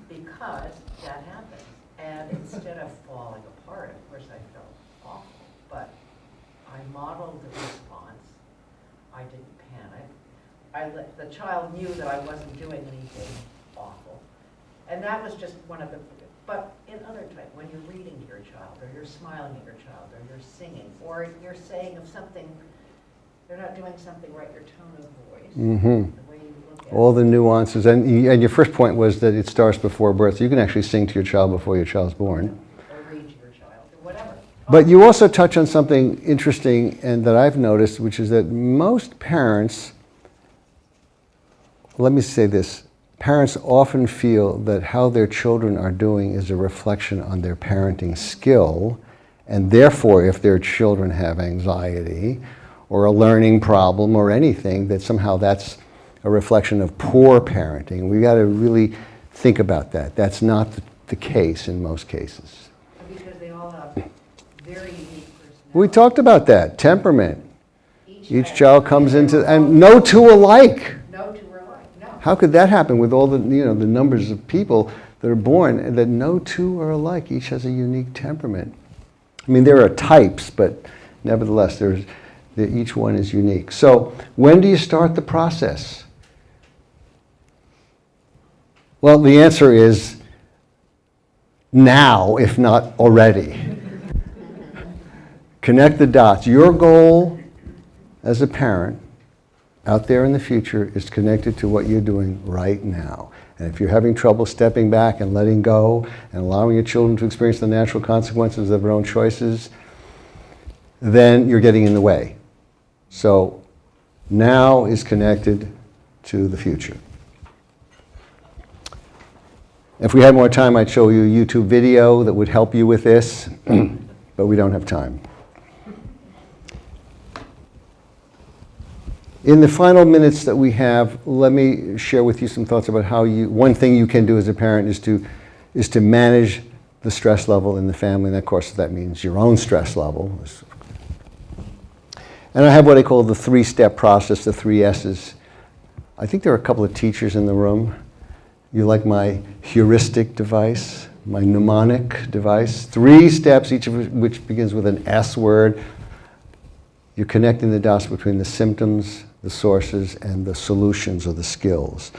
because that happens. And instead of falling apart, of course I felt awful, but I modeled the response. I didn't panic. The child knew that I wasn't doing anything awful. And that was just one of the, but in other times, when you're reading to your child, or you're smiling at your child, or you're singing, or you're saying of something, they're not doing something right, your tone of voice, the way you look at All the nuances. And your first point was that it starts before birth. So you can actually sing to your child before your child's born. or read to your child, or whatever. But you also touch on something interesting and that I've noticed, which is that most parents, let me say this, parents often feel that how their children are doing is a reflection on their parenting skill, and therefore if their children have anxiety or a learning problem or anything, that somehow that's a reflection of poor parenting. We got to really think about that. That's not the case in most cases. Because they all have very unique personalities. We talked about that, temperament. Each has child comes their into, own- and no two alike. No two are alike, no. How could that happen with all the, the numbers of people that are born, and that no two are alike? Each has a unique temperament. I mean, there are types, but nevertheless, each one is unique. So, when do you start the process? Well, the answer is now, if not already. Connect the dots. Your goal as a parent out there in the future is connected to what you're doing right now. And if you're having trouble stepping back and letting go and allowing your children to experience the natural consequences of their own choices, then you're getting in the way. So now is connected to the future. If we had more time, I'd show you a YouTube video that would help you with this, but we don't have time. In the final minutes that we have, let me share with you some thoughts about how one thing you can do as a parent is to manage the stress level in the family, and of course that means your own stress level. And I have what I call the 3-step process, the 3 S's. I think there are a couple of teachers in the room. You like my heuristic device, my mnemonic device? 3 steps, each of which begins with an S word. You're connecting the dots between the symptoms, the sources, and the solutions or the skills.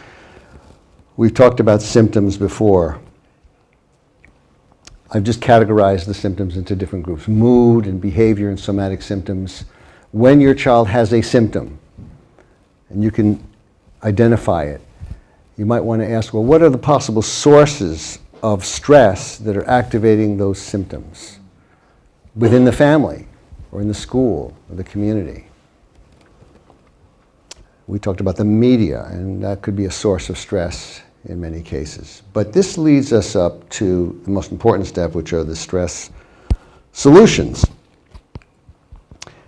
We've talked about symptoms before. I've just categorized the symptoms into different groups: mood and behavior and somatic symptoms. When your child has a symptom, and you can identify it, you might want to ask, well, what are the possible sources of stress that are activating those symptoms within the family or in the school or the community? We talked about the media, and that could be a source of stress in many cases. But this leads us up to the most important step, which are the stress solutions.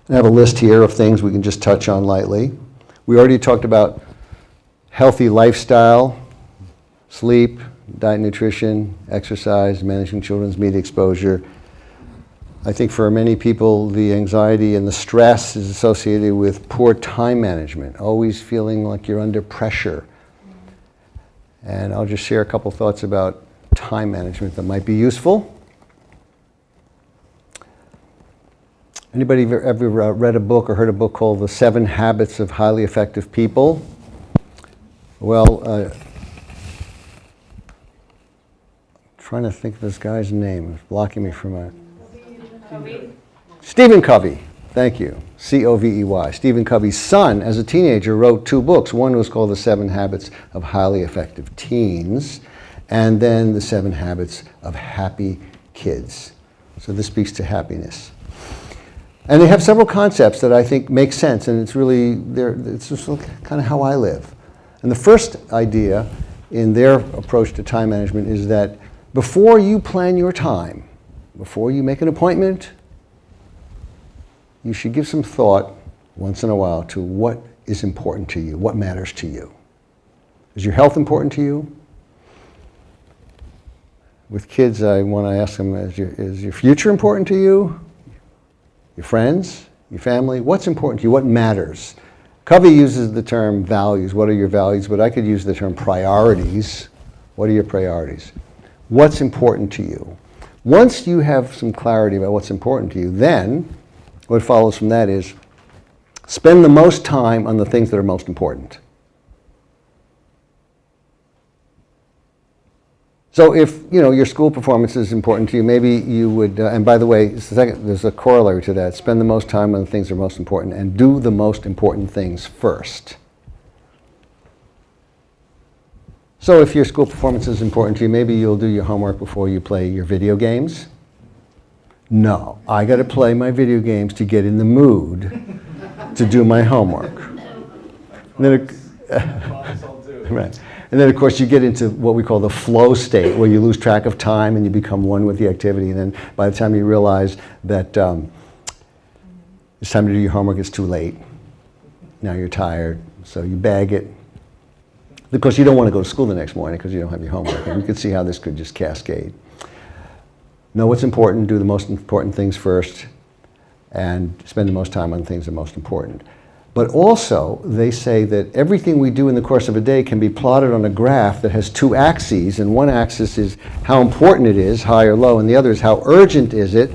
I have a list here of things we can just touch on lightly. We already talked about healthy lifestyle, sleep, diet, nutrition, exercise, managing children's media exposure. I think for many people, the anxiety and the stress is associated with poor time management, always feeling like you're under pressure. And I'll just share a couple thoughts about time management that might be useful. Anybody ever read a book or heard a book called The 7 Habits of Highly Effective People? Well, trying to think of this guy's name. It's blocking me from a... Stephen Covey. Thank you. C-O-V-E-Y. Stephen Covey's son, as a teenager, wrote 2 books. One was called The 7 Habits of Highly Effective Teens, and then The 7 Habits of Happy Kids. So this speaks to happiness. And they have several concepts that I think make sense, and it's just kind of how I live. And the first idea in their approach to time management is that before you plan your time, before you make an appointment, you should give some thought once in a while to what is important to you, what matters to you. Is your health important to you? With kids, I want to ask them, is your future important to you? Your friends, your family? What's important to you? What matters? Covey uses the term values. What are your values? But I could use the term priorities. What are your priorities? What's important to you? Once you have some clarity about what's important to you, then what follows from that is spend the most time on the things that are most important. So if your school performance is important to you, maybe you would, and by the way, there's a corollary to that, spend the most time on the things that are most important and do the most important things first. So if your school performance is important to you, maybe you'll do your homework before you play your video games. No, I got to play my video games to get in the mood to do my homework. And then Promise I'll do it. right. And then, of course, you get into what we call the flow state, where you lose track of time and you become one with the activity. And then by the time you realize that it's time to do your homework, it's too late. Now you're tired, so you bag it. Of course, you don't want to go to school the next morning because you don't have your homework. And you can see how this could just cascade. Know what's important, do the most important things first, and spend the most time on things that are most important. But also, they say that everything we do in the course of a day can be plotted on a graph that has two axes, and one axis is how important it is, high or low, and the other is how urgent is it.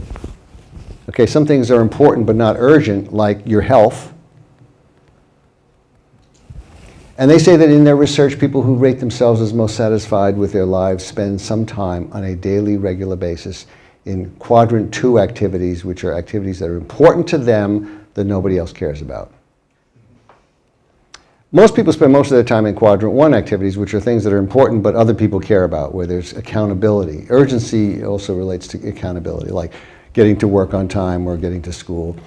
Okay, some things are important but not urgent, like your health. And they say that in their research, people who rate themselves as most satisfied with their lives spend some time on a daily, regular basis in quadrant 2 activities, which are activities that are important to them that nobody else cares about. Most people spend most of their time in quadrant 1 activities, which are things that are important but other people care about, where there's accountability. Urgency also relates to accountability, like getting to work on time or getting to school.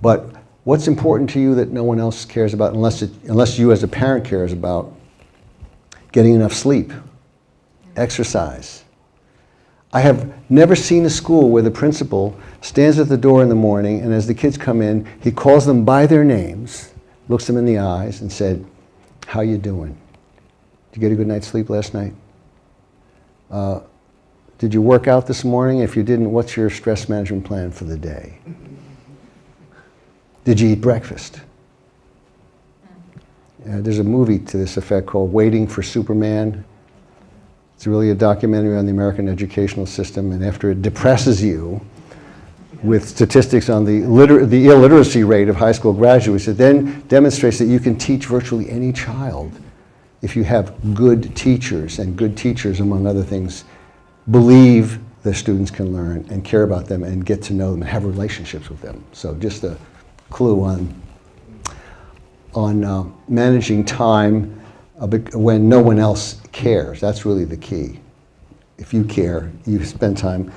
But what's important to you that no one else cares about, unless you as a parent cares about? Getting enough sleep, exercise. I have never seen a school where the principal stands at the door in the morning, and as the kids come in, he calls them by their names, looks them in the eyes and said, "How you doing? Did you get a good night's sleep last night? Did you work out this morning? If you didn't, what's your stress management plan for the day? Did you eat breakfast?" There's a movie to this effect called Waiting for Superman. It's really a documentary on the American educational system, and after it depresses you with statistics on the illiteracy rate of high school graduates, it then demonstrates that you can teach virtually any child if you have good teachers, and good teachers, among other things, believe their students can learn and care about them and get to know them and have relationships with them. So just a clue on managing time when no one else cares. That's really the key. If you care, you spend time.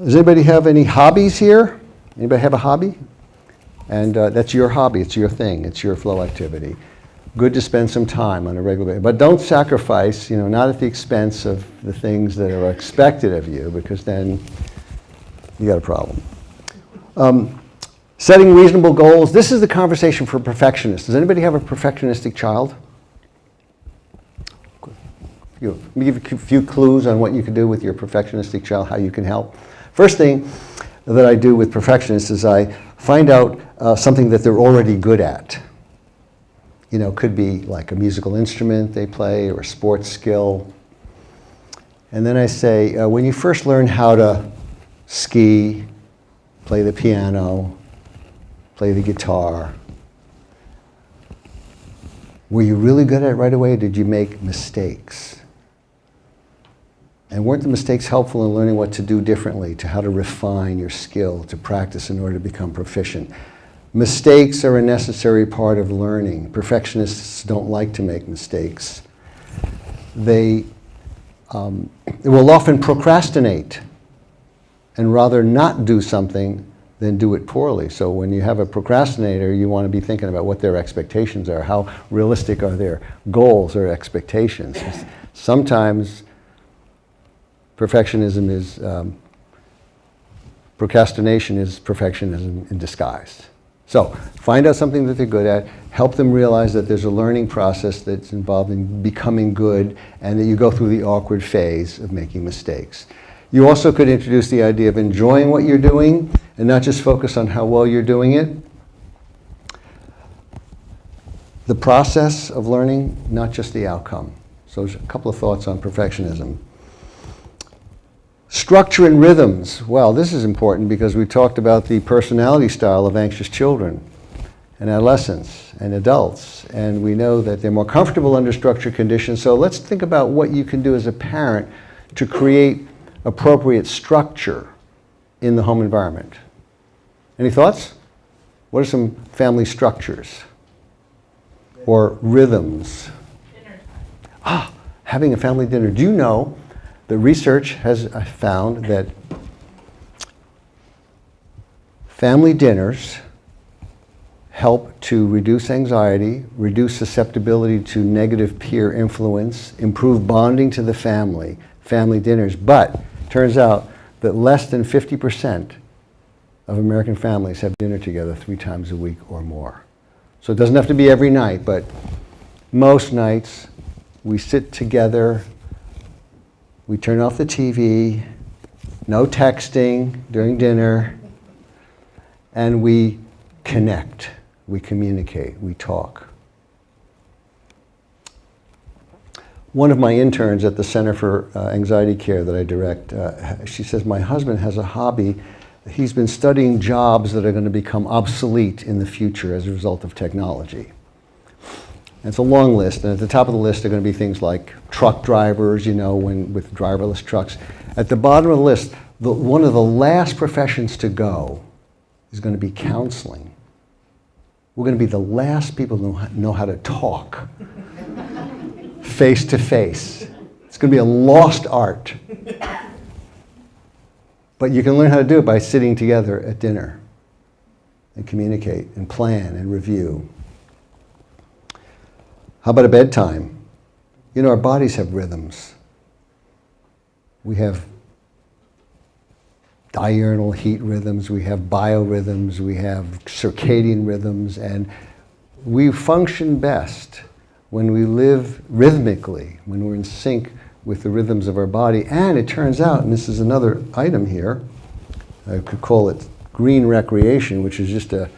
Does anybody have any hobbies here? Anybody have a hobby? And that's your hobby, it's your thing, it's your flow activity. Good to spend some time on a regular basis. But don't sacrifice, not at the expense of the things that are expected of you, because then you got a problem. Setting reasonable goals. This is the conversation for perfectionists. Does anybody have a perfectionistic child? Let me give you a few clues on what you can do with your perfectionistic child, how you can help. First thing that I do with perfectionists is I find out something that they're already good at. Could be like a musical instrument they play or a sports skill. And then I say, when you first learn how to ski, play the piano, play the guitar, were you really good at it right away, or did you make mistakes? And weren't the mistakes helpful in learning what to do differently, to how to refine your skill, to practice in order to become proficient? Mistakes are a necessary part of learning. Perfectionists don't like to make mistakes. They will often procrastinate and rather not do something than do it poorly. So when you have a procrastinator, you want to be thinking about what their expectations are, how realistic are their goals or expectations. Sometimes procrastination is perfectionism in disguise. So find out something that they're good at, help them realize that there's a learning process that's involved in becoming good, and that you go through the awkward phase of making mistakes. You also could introduce the idea of enjoying what you're doing and not just focus on how well you're doing it. The process of learning, not just the outcome. So there's a couple of thoughts on perfectionism. Structure and rhythms. Well, this is important because we talked about the personality style of anxious children and adolescents and adults, and we know that they're more comfortable under structured conditions. So let's think about what you can do as a parent to create appropriate structure in the home environment. Any thoughts? What are some family structures or rhythms? Dinner time. Having a family dinner. Do you know that research has found that family dinners help to reduce anxiety, reduce susceptibility to negative peer influence, improve bonding to the family dinners. But turns out that less than 50% of American families have dinner together 3 times a week or more. So it doesn't have to be every night, but most nights we sit together, we turn off the TV, no texting during dinner, and we connect, we communicate, we talk. One of my interns at the Center for Anxiety Care that I direct, she says, my husband has a hobby. He's been studying jobs that are going to become obsolete in the future as a result of technology. And it's a long list, and at the top of the list are going to be things like truck drivers, you know, with driverless trucks. At the bottom of the list, one of the last professions to go is going to be counseling. We're going to be the last people who know how to talk face to face. It's going to be a lost art. But you can learn how to do it by sitting together at dinner and communicate and plan and review. How about a bedtime? You know, our bodies have rhythms. We have diurnal heat rhythms, we have biorhythms, we have circadian rhythms, and we function best when we live rhythmically, when we're in sync with the rhythms of our body. And it turns out, and this is another item here, I could call it green recreation, which is just a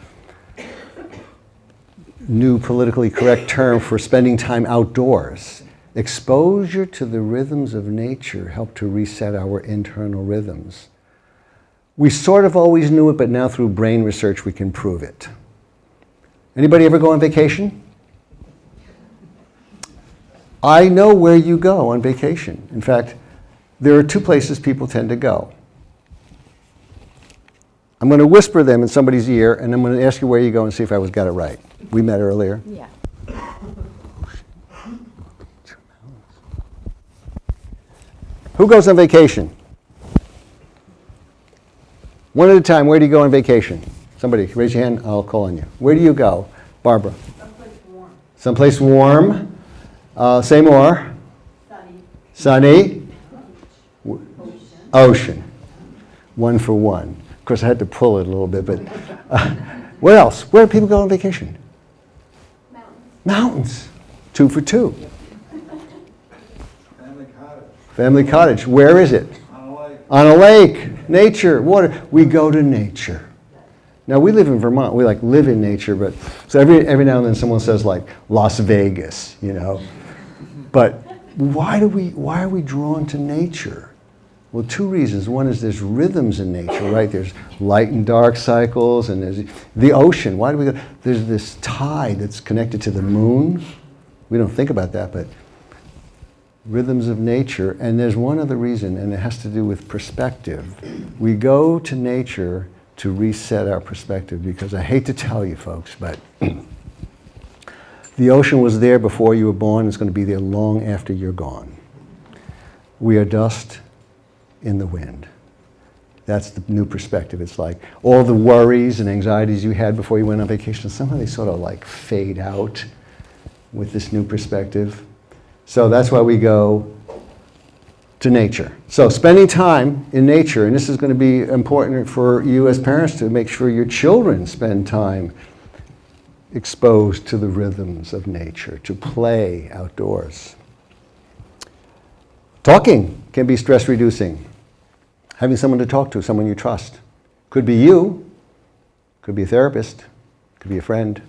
new politically correct term for spending time outdoors. Exposure to the rhythms of nature help to reset our internal rhythms. We sort of always knew it, but now through brain research we can prove it. Anybody ever go on vacation? I know where you go on vacation. In fact, there are 2 places people tend to go. I'm going to whisper them in somebody's ear, and I'm going to ask you where you go and see if I got it right. We met earlier. Yeah. Who goes on vacation? One at a time, where do you go on vacation? Somebody, raise your hand, I'll call on you. Where do you go? Barbara? Someplace warm. Someplace warm. Say more. Sunny. Sunny. Ocean. 1 for 1. Of course, I had to pull it a little bit, but where else? Where do people go on vacation? Mountains. Mountains. 2 for 2. Family cottage. Family cottage. Where is it? On a lake. On a lake. Nature. Water. We go to nature. Now, we live in Vermont. We like live in nature, but so every now and then someone says like Las Vegas, you know. But why are we drawn to nature? Well, 2 reasons. One is there's rhythms in nature, right? There's light and dark cycles, and there's the ocean. Why do we go? There's this tide that's connected to the moon. We don't think about that, but rhythms of nature. And there's one other reason, and it has to do with perspective. We go to nature to reset our perspective, because I hate to tell you folks, but the ocean was there before you were born. It's going to be there long after you're gone. We are dust in the wind. That's the new perspective. It's like all the worries and anxieties you had before you went on vacation, somehow they sort of like fade out with this new perspective. So that's why we go to nature. So spending time in nature, and this is going to be important for you as parents to make sure your children spend time exposed to the rhythms of nature, to play outdoors. Talking can be stress reducing. Having someone to talk to, someone you trust. Could be you, could be a therapist, could be a friend.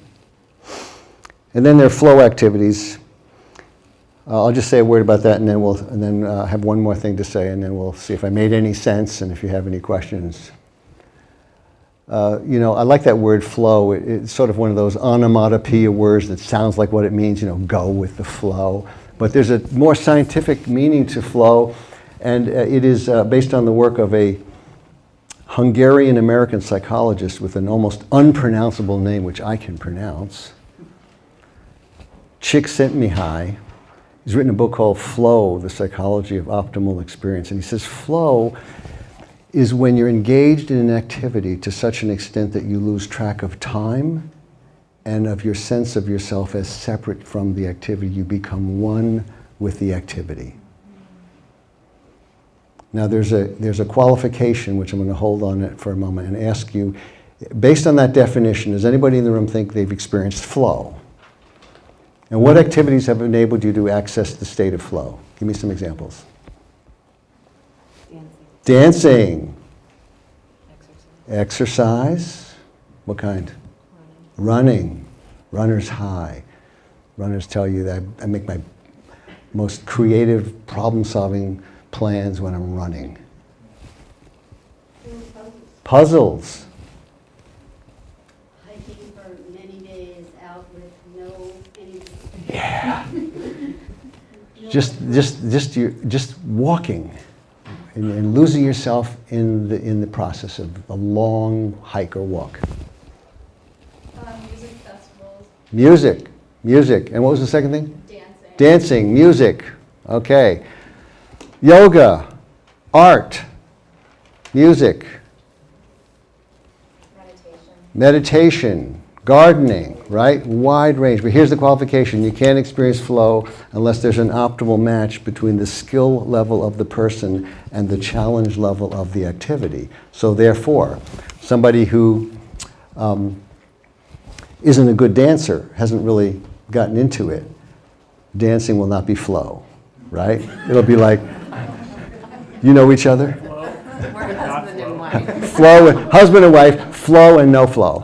And then there are flow activities. I'll just say a word about that, and then have one more thing to say, and then we'll see if I made any sense and if you have any questions. You know, I like that word flow. It's sort of one of those onomatopoeia words that sounds like what it means, you know, go with the flow. But there's a more scientific meaning to flow, and it is based on the work of a Hungarian-American psychologist with an almost unpronounceable name, which I can pronounce. Csikszentmihalyi. He's written a book called Flow, The Psychology of Optimal Experience. And he says flow is when you're engaged in an activity to such an extent that you lose track of time and of your sense of yourself as separate from the activity. You become one with the activity. Now there's a qualification, which I'm going to hold on it for a moment and ask you, based on that definition, does anybody in the room think they've experienced flow? And what activities have enabled you to access the state of flow? Give me some examples. Dancing. Exercise. What kind? Running. Runner's high. Runners tell you that I make my most creative problem-solving plans when I'm running. Puzzles. Hiking for many days out with no any. Yeah. just walking and losing yourself in the process of a long hike or walk. Music festivals. Music. And what was the second thing? Dancing. Dancing, music. Okay. Yoga, art, music, meditation, gardening, right? Wide range. But here's the qualification. You can't experience flow unless there's an optimal match between the skill level of the person and the challenge level of the activity. So therefore, somebody who isn't a good dancer, hasn't really gotten into it, dancing will not be flow, right? It'll be like, you know each other? We're husband and wife. Flow, husband and wife, flow and no flow.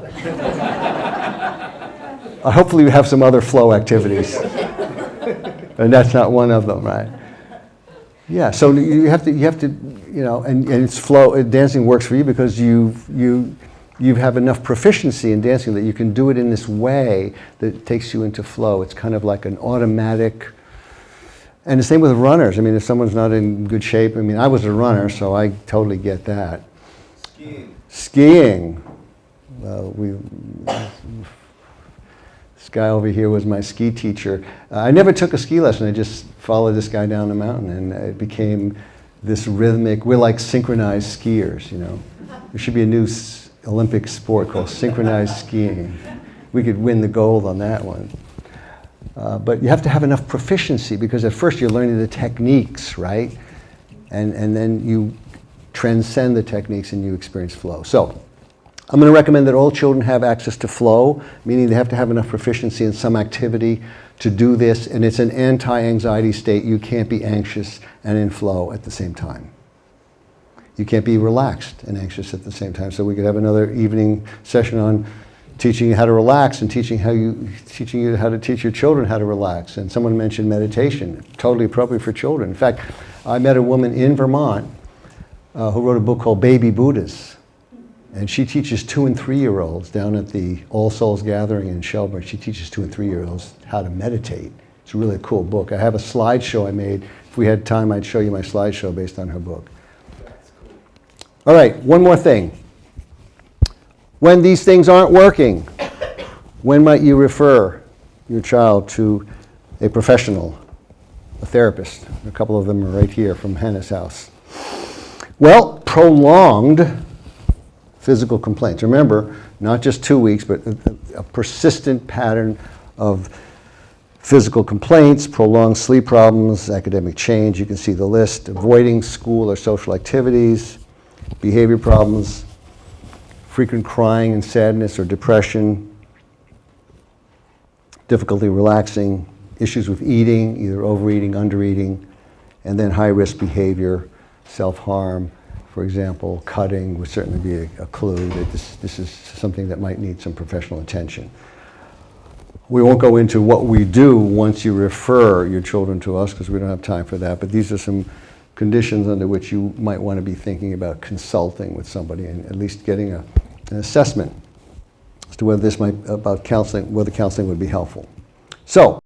Hopefully we have some other flow activities. And that's not one of them, right? Yeah, so you have to, you know, and it's flow, dancing works for you because you have enough proficiency in dancing that you can do it in this way that takes you into flow. It's kind of like an automatic. And the same with runners. I mean, if someone's not in good shape, I mean, I was a runner, so I totally get that. Skiing. Well, this guy over here was my ski teacher. I never took a ski lesson. I just followed this guy down the mountain, and it became this rhythmic. We're like synchronized skiers, you know. There should be a new Olympic sport called synchronized skiing. We could win the gold on that one. But you have to have enough proficiency because at first you're learning the techniques, right? And then you transcend the techniques and you experience flow. So I'm going to recommend that all children have access to flow, meaning they have to have enough proficiency in some activity to do this, and it's an anti-anxiety state. You can't be anxious and in flow at the same time. You can't be relaxed and anxious at the same time. So we could have another evening session on teaching you how to relax and teaching you how to teach your children how to relax. And someone mentioned meditation, totally appropriate for children. In fact, I met a woman in Vermont who wrote a book called Baby Buddhas. And she teaches 2- and 3-year-olds down at the All Souls Gathering in Shelburne. She teaches 2- and 3-year-olds how to meditate. It's really a cool book. I have a slideshow I made. If we had time, I'd show you my slideshow based on her book. All right, one more thing. When these things aren't working, when might you refer your child to a professional, a therapist? A couple of them are right here from Hannah's house. Well, prolonged physical complaints. Remember, not just 2 weeks, but a persistent pattern of physical complaints, prolonged sleep problems, academic change. You can see the list. Avoiding school or social activities, behavior problems, frequent crying and sadness or depression, difficulty relaxing, issues with eating, either overeating, undereating, and then high-risk behavior, self-harm, for example, cutting would certainly be a clue that this is something that might need some professional attention. We won't go into what we do once you refer your children to us because we don't have time for that, but these are some conditions under which you might want to be thinking about consulting with somebody and at least getting an assessment as to whether whether counseling would be helpful. So,